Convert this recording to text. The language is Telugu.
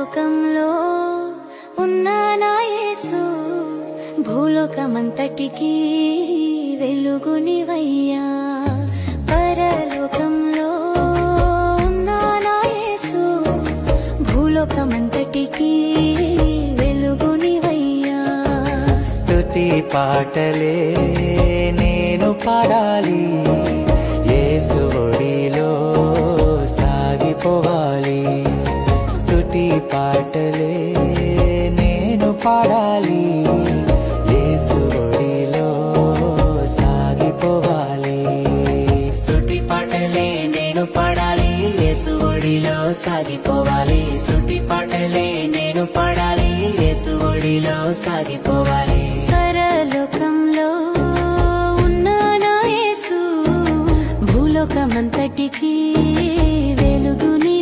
పరలోకంలో ఉన్న నా యేసు భూలోకమంతటికి వెలుగునివయ్యా. పరలోకంలో ఉన్న నా యేసు భూలోకమంతటికి వెలుగునివయ్యా. స్తుతి పాటలే నేను పాడాలి, యేసు ఒడిలో సాగిపోవాలి. స్తుతి పాటలే నేను పాడాలి, యేసు ఒడిలో సాగిపోవాలి. స్తుతి పాటలే నేను పాడాలి, యేసు ఒడిలో సాగిపోవాలి. స్తుతి పాటలే నేను పాడాలి, యేసు ఒడిలో సాగిపోవాలి. పరలోకంలో ఉన్న నా యేసు భూలోకమంతటికి వెలుగుని